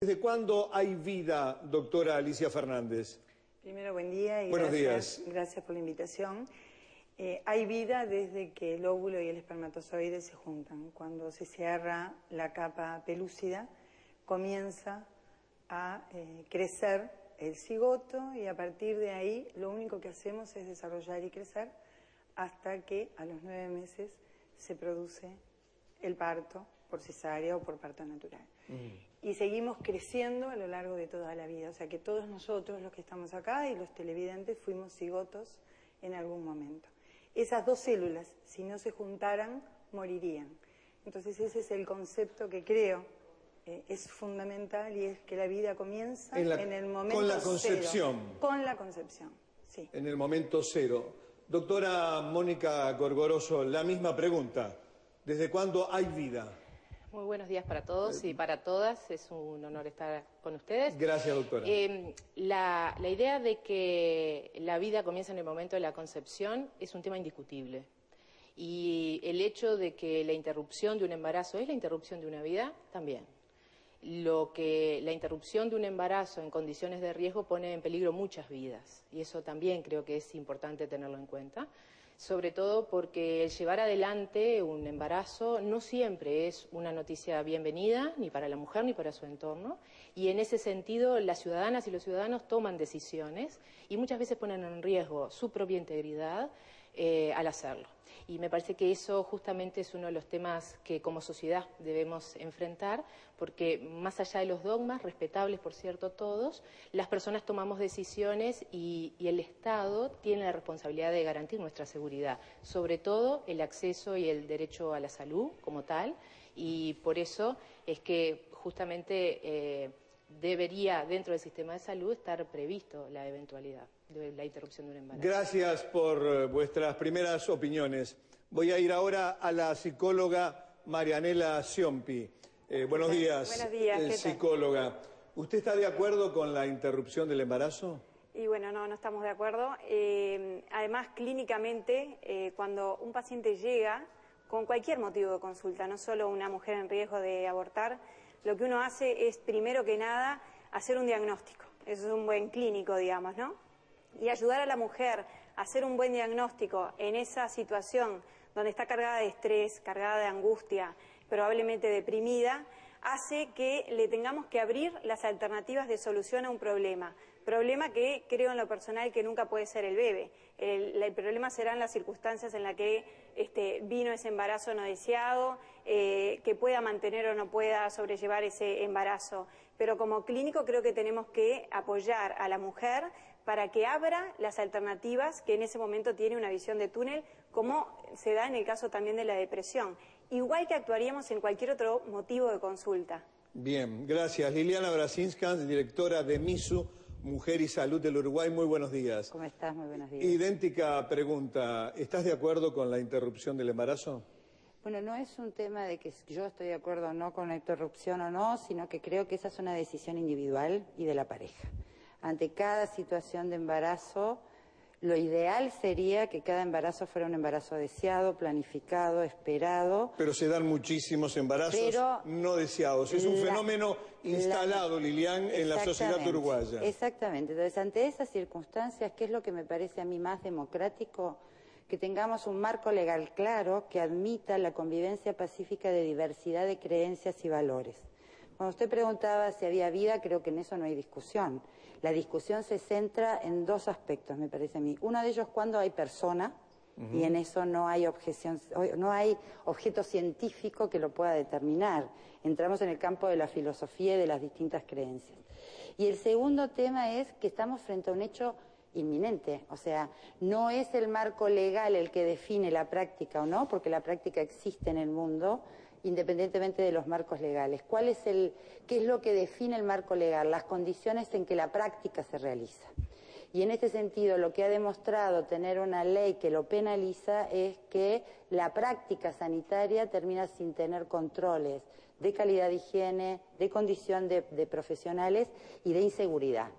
¿Desde cuándo hay vida, doctora Alicia Fernández? Primero, buen día y Buenos días. Gracias por la invitación. Hay vida desde que el óvulo y el espermatozoide se juntan. Cuando se cierra la capa pelúcida, comienza a crecer el cigoto y a partir de ahí lo único que hacemos es desarrollar y crecer hasta que a los 9 meses se produce el parto por cesárea o por parto natural. Y seguimos creciendo a lo largo de toda la vida. O sea que todos nosotros, los que estamos acá y los televidentes, fuimos cigotos en algún momento. Esas dos células, si no se juntaran, morirían. Entonces ese es el concepto que creo es fundamental, y es que la vida comienza en el momento con la concepción. Cero. Con la concepción, sí. En el momento cero. Doctora Mónica Gorgoroso, la misma pregunta. ¿Desde cuándo hay vida? Muy buenos días para todos y para todas. Es un honor estar con ustedes. Gracias, doctora. La idea de que la vida comienza en el momento de la concepción es un tema indiscutible. Y el hecho de que la interrupción de un embarazo es la interrupción de una vida, también. Lo que la interrupción de un embarazo en condiciones de riesgo pone en peligro muchas vidas. Y eso también creo que es importante tenerlo en cuenta. Sobre todo porque el llevar adelante un embarazo no siempre es una noticia bienvenida, ni para la mujer ni para su entorno, y en ese sentido las ciudadanas y los ciudadanos toman decisiones y muchas veces ponen en riesgo su propia integridad al hacerlo. Y me parece que eso justamente es uno de los temas que como sociedad debemos enfrentar, porque más allá de los dogmas, respetables por cierto todos, las personas tomamos decisiones y el Estado tiene la responsabilidad de garantir nuestra seguridad, sobre todo el acceso y el derecho a la salud como tal, y por eso es que justamente debería dentro del sistema de salud estar previsto la eventualidad de la interrupción de un embarazo. Gracias por vuestras primeras opiniones. Voy a ir ahora a la psicóloga Marianela Ciompi. Buenos días, Buenos días, psicóloga. ¿Usted está de acuerdo con la interrupción del embarazo? Y bueno, no estamos de acuerdo. Además, clínicamente, cuando un paciente llega con cualquier motivo de consulta, no solo una mujer en riesgo de abortar, lo que uno hace es, primero que nada, hacer un diagnóstico. Eso es un buen clínico, digamos, ¿no? Y ayudar a la mujer a hacer un buen diagnóstico en esa situación donde está cargada de estrés, cargada de angustia, probablemente deprimida, hace que le tengamos que abrir las alternativas de solución a un problema. Problema que creo en lo personal que nunca puede ser el bebé. El problema serán las circunstancias en las que vino ese embarazo no deseado, que pueda mantener o no pueda sobrellevar ese embarazo. Pero como clínico creo que tenemos que apoyar a la mujer para que abra las alternativas que en ese momento tiene una visión de túnel, como se da en el caso también de la depresión. Igual que actuaríamos en cualquier otro motivo de consulta. Bien, gracias. Liliana Brasinskans, directora de MISU, Mujer y Salud del Uruguay. Muy buenos días. ¿Cómo estás? Muy buenos días. Idéntica pregunta. ¿Estás de acuerdo con la interrupción del embarazo? Bueno, no es un tema de que yo estoy de acuerdo o no con la interrupción o no, sino que creo que esa es una decisión individual y de la pareja. Ante cada situación de embarazo, lo ideal sería que cada embarazo fuera un embarazo deseado, planificado, esperado. Pero se dan muchísimos embarazos no deseados. Es un fenómeno instalado, Lilian, en la sociedad uruguaya. Exactamente. Entonces, ante esas circunstancias, ¿qué es lo que me parece a mí más democrático? Que tengamos un marco legal claro que admita la convivencia pacífica de diversidad de creencias y valores. Cuando usted preguntaba si había vida, creo que en eso no hay discusión. La discusión se centra en dos aspectos, me parece a mí. Uno de ellos, cuando hay persona, y en eso no hay objeción, no hay objeto científico que lo pueda determinar. Entramos en el campo de la filosofía y de las distintas creencias. Y el segundo tema es que estamos frente a un hecho inminente, o sea, no es el marco legal el que define la práctica o no, porque la práctica existe en el mundo, independientemente de los marcos legales. ¿Qué es lo que define el marco legal? Las condiciones en que la práctica se realiza. Y en este sentido, lo que ha demostrado tener una ley que lo penaliza es que la práctica sanitaria termina sin tener controles de calidad de higiene, de condición de profesionales y de inseguridad.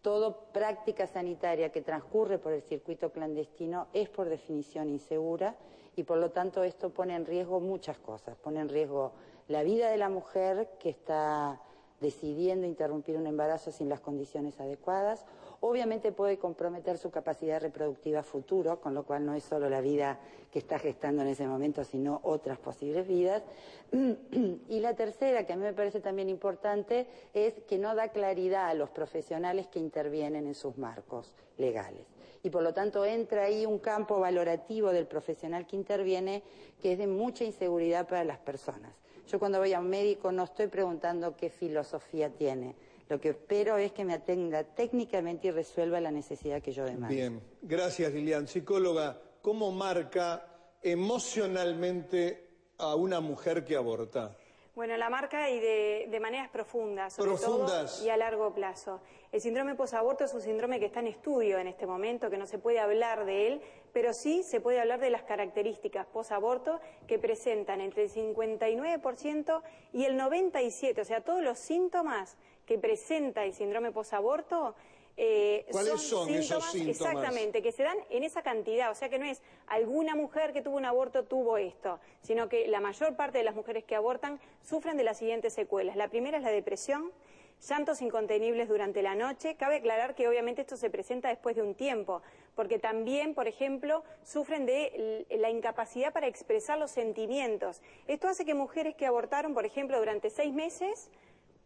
Toda práctica sanitaria que transcurre por el circuito clandestino es por definición insegura y por lo tanto esto pone en riesgo muchas cosas. Pone en riesgo la vida de la mujer que está decidiendo interrumpir un embarazo sin las condiciones adecuadas. Obviamente puede comprometer su capacidad reproductiva futuro, con lo cual no es solo la vida que está gestando en ese momento, sino otras posibles vidas. Y la tercera, que a mí me parece también importante, es que no da claridad a los profesionales que intervienen en sus marcos legales. Y por lo tanto entra ahí un campo valorativo del profesional que interviene que es de mucha inseguridad para las personas. Yo cuando voy a un médico no estoy preguntando qué filosofía tiene. Lo que espero es que me atienda técnicamente y resuelva la necesidad que yo demando. Bien, gracias Lilian. Psicóloga, ¿cómo marca emocionalmente a una mujer que aborta? Bueno, la marca y de maneras profundas, sobre todo y a largo plazo. El síndrome posaborto es un síndrome que está en estudio en este momento, que no se puede hablar de él, pero sí se puede hablar de las características posaborto que presentan entre el 59% y el 97%, o sea, todos los síntomas que presenta el síndrome posaborto ¿cuáles son esos síntomas? Exactamente, que se dan en esa cantidad, o sea que no es alguna mujer que tuvo un aborto tuvo esto, sino que la mayor parte de las mujeres que abortan sufren de las siguientes secuelas. La primera es la depresión, llantos incontenibles durante la noche. Cabe aclarar que obviamente esto se presenta después de un tiempo, porque también, por ejemplo, sufren de la incapacidad para expresar los sentimientos. Esto hace que mujeres que abortaron, por ejemplo, durante 6 meses,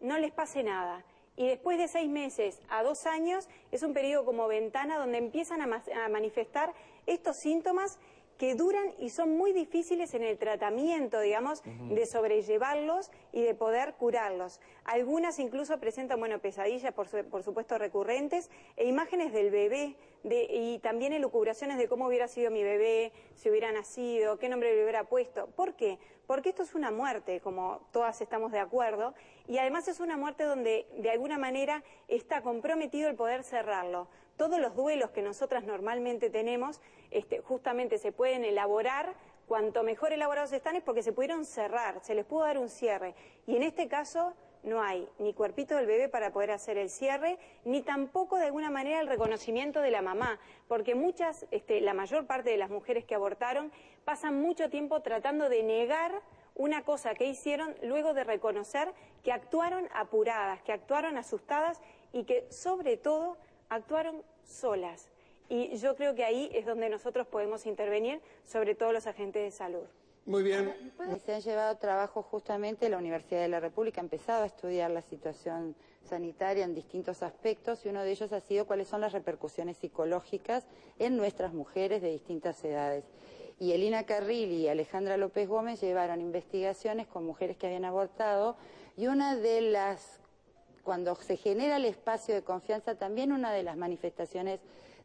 no les pase nada. Y después de 6 meses a 2 años es un periodo como ventana donde empiezan a manifestar estos síntomas que duran y son muy difíciles en el tratamiento, digamos, de sobrellevarlos y de poder curarlos. Algunas incluso presentan, bueno, pesadillas, por supuesto, recurrentes, e imágenes del bebé, y también elucubraciones de cómo hubiera sido mi bebé, si hubiera nacido, qué nombre le hubiera puesto. ¿Por qué? Porque esto es una muerte, como todas estamos de acuerdo, y además es una muerte donde, de alguna manera, está comprometido el poder cerrarlo. Todos los duelos que nosotras normalmente tenemos, justamente se pueden elaborar, cuanto mejor elaborados están es porque se pudieron cerrar, se les pudo dar un cierre. Y en este caso no hay ni cuerpito del bebé para poder hacer el cierre, ni tampoco de alguna manera el reconocimiento de la mamá, porque la mayor parte de las mujeres que abortaron pasan mucho tiempo tratando de negar una cosa que hicieron luego de reconocer que actuaron apuradas, que actuaron asustadas y que sobre todo actuaron solas. Y yo creo que ahí es donde nosotros podemos intervenir, sobre todo los agentes de salud. Muy bien. Se han llevado trabajo justamente, la Universidad de la República ha empezado a estudiar la situación sanitaria en distintos aspectos y uno de ellos ha sido cuáles son las repercusiones psicológicas en nuestras mujeres de distintas edades. Y Elina Carril y Alejandra López Gómez llevaron investigaciones con mujeres que habían abortado y una de las, cuando se genera el espacio de confianza, también una de las manifestaciones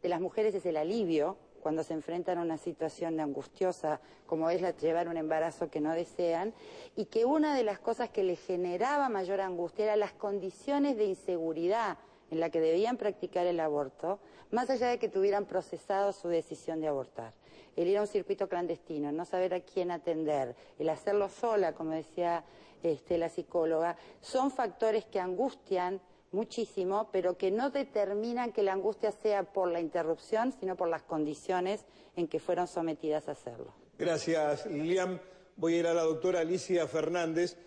de las mujeres es el alivio cuando se enfrentan a una situación angustiosa como es llevar un embarazo que no desean, y que una de las cosas que les generaba mayor angustia eran las condiciones de inseguridad en la que debían practicar el aborto, más allá de que tuvieran procesado su decisión de abortar. El ir a un circuito clandestino, no saber a quién atender, el hacerlo sola, como decía la psicóloga, son factores que angustian muchísimo, pero que no determinan que la angustia sea por la interrupción, sino por las condiciones en que fueron sometidas a hacerlo. Gracias, Lilian. Voy a ir a la doctora Alicia Fernández.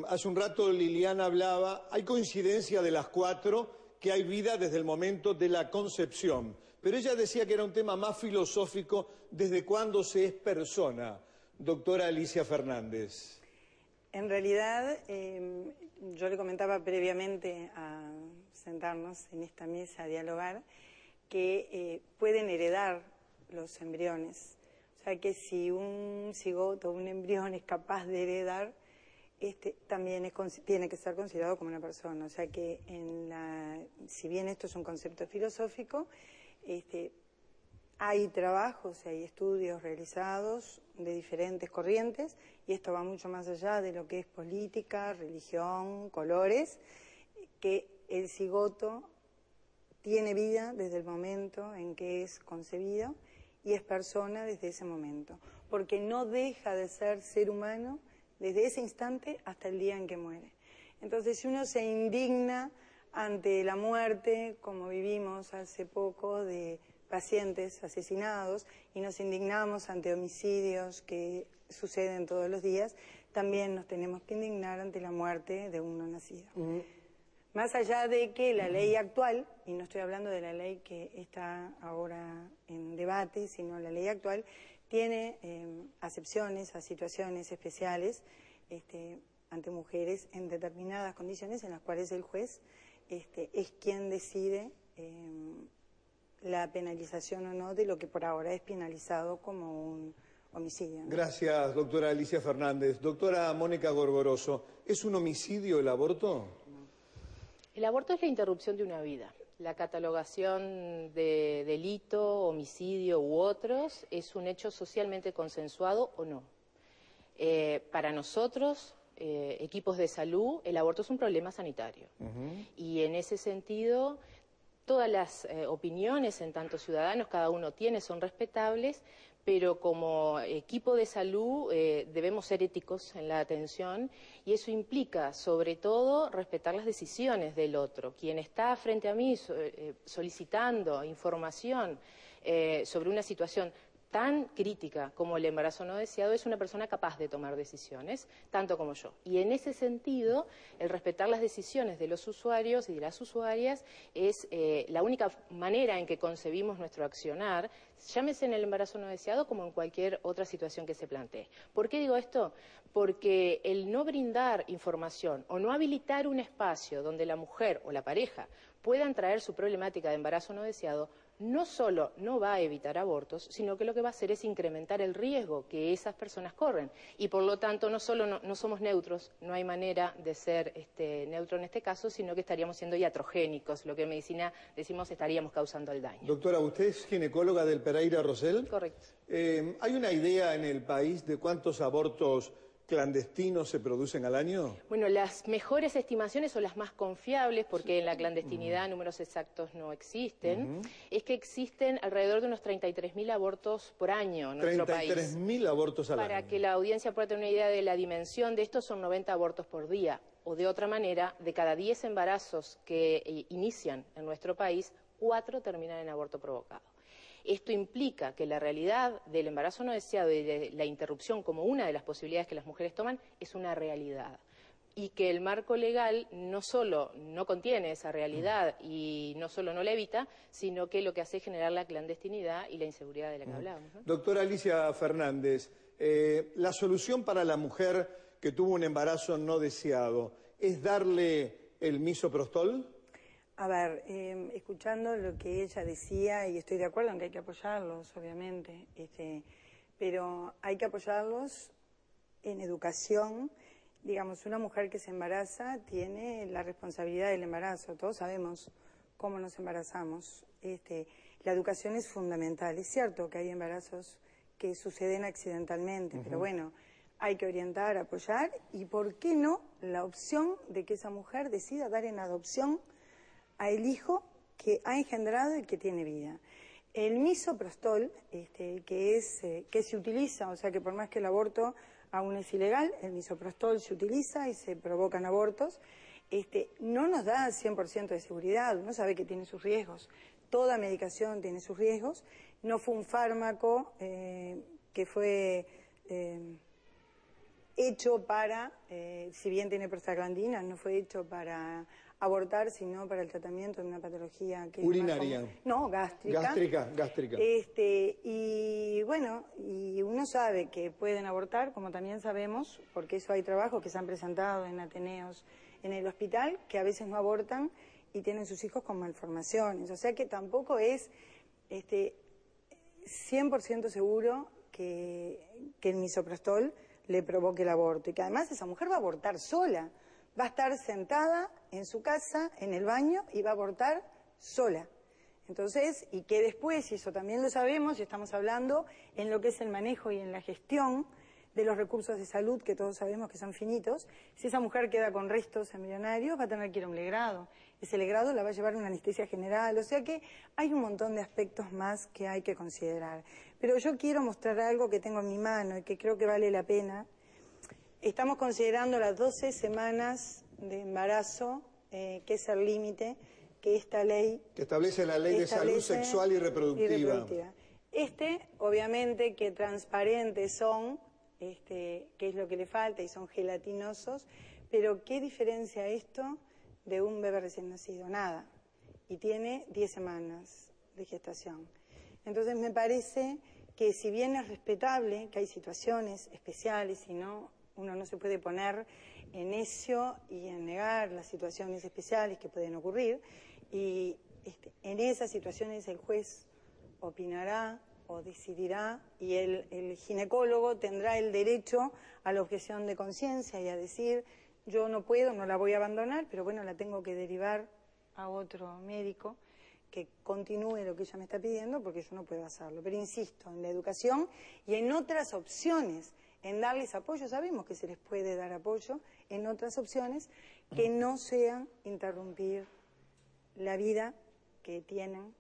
Hace un rato Lilian hablaba, hay coincidencia de las 4 que hay vida desde el momento de la concepción, pero ella decía que era un tema más filosófico desde cuándo se es persona. Doctora Alicia Fernández. En realidad, yo le comentaba previamente a sentarnos en esta mesa a dialogar que pueden heredar los embriones. O sea que si un cigoto, un embrión es capaz de heredar, también tiene que ser considerado como una persona. O sea que si bien esto es un concepto filosófico, hay trabajos, hay estudios realizados de diferentes corrientes, y esto va mucho más allá de lo que es política, religión, colores, que el cigoto tiene vida desde el momento en que es concebido y es persona desde ese momento, porque no deja de ser humano desde ese instante hasta el día en que muere. Entonces, si uno se indigna ante la muerte, como vivimos hace poco, de pacientes asesinados, y nos indignamos ante homicidios que suceden todos los días, también nos tenemos que indignar ante la muerte de un no nacido. Más allá de que la ley actual, y no estoy hablando de la ley que está ahora en debate, sino la ley actual, tiene acepciones a situaciones especiales ante mujeres en determinadas condiciones en las cuales el juez es quien decide la penalización o no de lo que por ahora es penalizado como un homicidio, ¿no? Gracias, doctora Alicia Fernández. Doctora Mónica Gorgoroso, ¿es un homicidio el aborto? El aborto es la interrupción de una vida. La catalogación de delito, homicidio u otros es un hecho socialmente consensuado o no. Para nosotros, equipos de salud, el aborto es un problema sanitario. Y en ese sentido, todas las opiniones, en tanto ciudadanos, cada uno tiene, son respetables, pero como equipo de salud debemos ser éticos en la atención y eso implica, sobre todo, respetar las decisiones del otro. Quien está frente a mí solicitando información sobre una situación tan crítica como el embarazo no deseado es una persona capaz de tomar decisiones, tanto como yo. Y en ese sentido, el respetar las decisiones de los usuarios y de las usuarias es la única manera en que concebimos nuestro accionar, llámese en el embarazo no deseado como en cualquier otra situación que se plantee. ¿Por qué digo esto? Porque el no brindar información o no habilitar un espacio donde la mujer o la pareja puedan traer su problemática de embarazo no deseado no solo no va a evitar abortos, sino que lo que va a hacer es incrementar el riesgo que esas personas corren. Y por lo tanto no solo no somos neutros, no hay manera de ser neutro en este caso, sino que estaríamos siendo iatrogénicos, lo que en medicina decimos estaríamos causando el daño. Doctora, ¿usted es ginecóloga del Pereira Rosell? Correcto. ¿Hay una idea en el país de cuántos abortos clandestinos se producen al año? Bueno, las mejores estimaciones o las más confiables, porque en la clandestinidad números exactos no existen, es que existen alrededor de unos 33.000 abortos por año en nuestro país. 33.000 abortos al año. Para que la audiencia pueda tener una idea de la dimensión de esto, son 90 abortos por día. O de otra manera, de cada 10 embarazos que inician en nuestro país, 4 terminan en aborto provocado. Esto implica que la realidad del embarazo no deseado y de la interrupción como una de las posibilidades que las mujeres toman es una realidad. Y que el marco legal no solo no contiene esa realidad y no solo no la evita, sino que lo que hace es generar la clandestinidad y la inseguridad de la que hablábamos, ¿no? Doctora Alicia Fernández, la solución para la mujer que tuvo un embarazo no deseado es darle el misoprostol. A ver, escuchando lo que ella decía, y estoy de acuerdo en que hay que apoyarlos, obviamente, pero hay que apoyarlos en educación. Digamos, una mujer que se embaraza tiene la responsabilidad del embarazo, todos sabemos cómo nos embarazamos. La educación es fundamental. Es cierto que hay embarazos que suceden accidentalmente, pero bueno, hay que orientar, apoyar, y ¿por qué no la opción de que esa mujer decida dar en adopción a el hijo que ha engendrado y que tiene vida? El misoprostol, que se utiliza, o sea que por más que el aborto aún es ilegal, el misoprostol se utiliza y se provocan abortos, no nos da 100% de seguridad, uno sabe que tiene sus riesgos, toda medicación tiene sus riesgos, no fue un fármaco que fue hecho para, si bien tiene prostaglandinas, no fue hecho para abortar, sino para el tratamiento de una patología que urinaria. No, gástrica. Gástrica. Y bueno, y uno sabe que pueden abortar, como también sabemos, porque eso hay trabajos que se han presentado en ateneos en el hospital, que a veces no abortan y tienen sus hijos con malformaciones. O sea que tampoco es 100% seguro que el misoprostol le provoque el aborto. Y que además esa mujer va a abortar sola. Va a estar sentada en su casa, en el baño, y va a abortar sola. Entonces, y que después, y eso también lo sabemos, y estamos hablando en lo que es el manejo y en la gestión de los recursos de salud, que todos sabemos que son finitos, si esa mujer queda con restos embrionarios, va a tener que ir a un legrado. Ese legrado la va a llevar una anestesia general, o sea que hay un montón de aspectos más que hay que considerar. Pero yo quiero mostrar algo que tengo en mi mano y que creo que vale la pena. Estamos considerando las 12 semanas de embarazo, que es el límite que esta ley... Que establece la Ley de Salud Sexual y Reproductiva. Obviamente, que transparentes son, qué es lo que le falta y son gelatinosos, pero ¿qué diferencia esto de un bebé recién nacido? Nada. Y tiene 10 semanas de gestación. Entonces me parece que si bien es respetable, que hay situaciones especiales y uno no se puede poner en necio y en negar las situaciones especiales que pueden ocurrir, y en esas situaciones el juez opinará o decidirá y el ginecólogo tendrá el derecho a la objeción de conciencia y a decir, yo no puedo, no la voy a abandonar, pero bueno, la tengo que derivar a otro médico que continúe lo que ella me está pidiendo porque yo no puedo hacerlo. Pero insisto, en la educación y en otras opciones, en darles apoyo, sabemos que se les puede dar apoyo, en otras opciones que no sean interrumpir la vida que tienen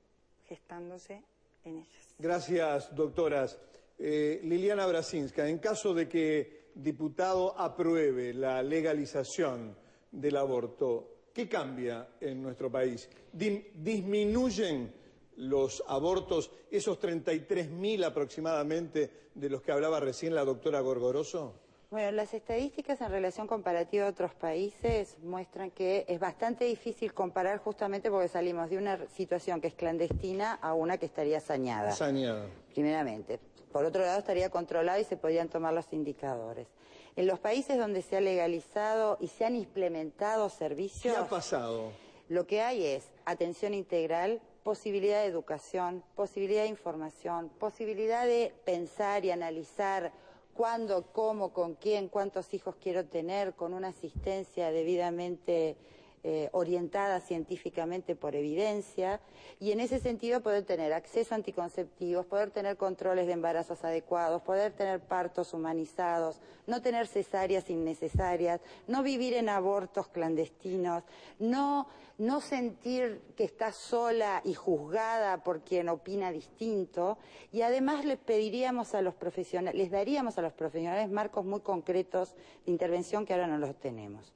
gestándose en ellas. Gracias, doctoras. Liliana Brasinska, en caso de que diputado apruebe la legalización del aborto, ¿qué cambia en nuestro país? ¿Disminuyen los abortos, esos 33.000 aproximadamente de los que hablaba recién la doctora Gorgoroso? Bueno, las estadísticas en relación comparativa a otros países muestran que es bastante difícil comparar justamente porque salimos de una situación que es clandestina a una que estaría saneada. Saneada. Primeramente. Por otro lado, estaría controlado y se podrían tomar los indicadores. En los países donde se ha legalizado y se han implementado servicios... ¿Qué ha pasado? Lo que hay es atención integral, posibilidad de educación, posibilidad de información, posibilidad de pensar y analizar cuándo, cómo, con quién, cuántos hijos quiero tener, con una asistencia debidamente orientada científicamente por evidencia, y en ese sentido poder tener acceso a anticonceptivos, poder tener controles de embarazos adecuados, poder tener partos humanizados, no tener cesáreas innecesarias, no vivir en abortos clandestinos, no sentir que está sola y juzgada por quien opina distinto, y además les daríamos a los profesionales marcos muy concretos de intervención que ahora no los tenemos.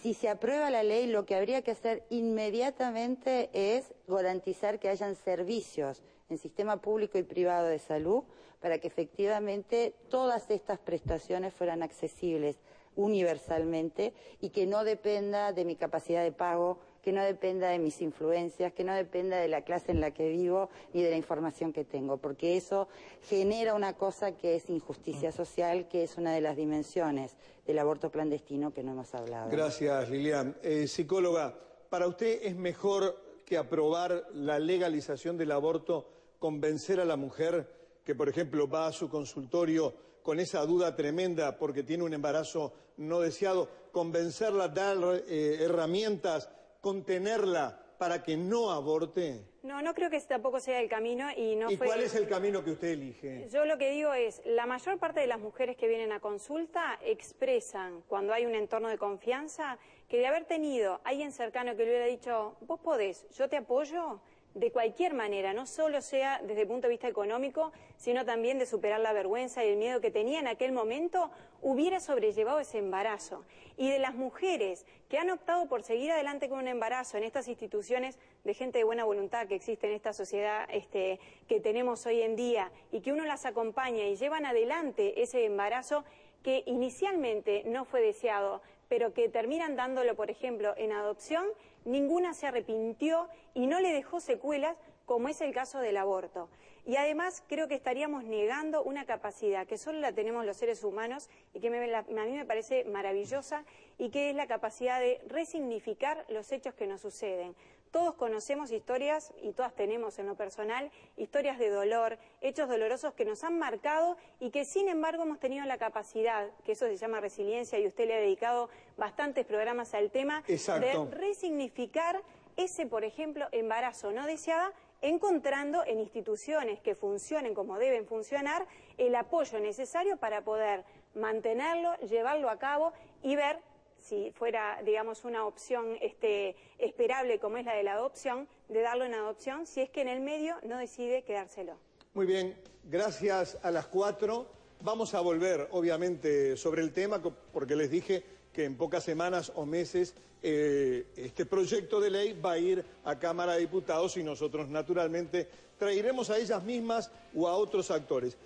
Si se aprueba la ley, lo que habría que hacer inmediatamente es garantizar que hayan servicios en sistema público y privado de salud para que efectivamente todas estas prestaciones fueran accesibles universalmente y que no dependa de mi capacidad de pago, que no dependa de mis influencias, que no dependa de la clase en la que vivo ni de la información que tengo, porque eso genera una cosa que es injusticia social, que es una de las dimensiones del aborto clandestino que no hemos hablado. Gracias, Lilian. Psicóloga, ¿para usted es mejor que aprobar la legalización del aborto convencer a la mujer que, por ejemplo, va a su consultorio con esa duda tremenda porque tiene un embarazo no deseado, convencerla, dar herramientas, contenerla para que no aborte? No creo que ese tampoco sea el camino y no ¿Y fue... cuál es el camino que usted elige? Yo lo que digo es, la mayor parte de las mujeres que vienen a consulta expresan, cuando hay un entorno de confianza, que de haber tenido alguien cercano que le hubiera dicho, vos podés, yo te apoyo, de cualquier manera, no solo sea desde el punto de vista económico, sino también de superar la vergüenza y el miedo que tenía en aquel momento, hubiera sobrellevado ese embarazo. Y de las mujeres que han optado por seguir adelante con un embarazo en estas instituciones de gente de buena voluntad que existe en esta sociedad que tenemos hoy en día y que uno las acompaña y llevan adelante ese embarazo que inicialmente no fue deseado, pero que terminan dándolo, por ejemplo, en adopción, ninguna se arrepintió y no le dejó secuelas, como es el caso del aborto. Y además creo que estaríamos negando una capacidad que solo la tenemos los seres humanos y que a mí me parece maravillosa, y que es la capacidad de resignificar los hechos que nos suceden. Todos conocemos historias, y todas tenemos en lo personal, historias de dolor, hechos dolorosos que nos han marcado y que sin embargo hemos tenido la capacidad, que eso se llama resiliencia y usted le ha dedicado bastantes programas al tema, Exacto, de resignificar ese, por ejemplo, embarazo no deseado, encontrando en instituciones que funcionen como deben funcionar el apoyo necesario para poder mantenerlo, llevarlo a cabo y ver si fuera, digamos, una opción esperable como es la de la adopción, de darlo en adopción, si es que en el medio no decide quedárselo. Muy bien, gracias a las 4. Vamos a volver, obviamente, sobre el tema, porque les dije que en pocas semanas o meses este proyecto de ley va a ir a Cámara de Diputados y nosotros, naturalmente, traeremos a ellas mismas o a otros actores.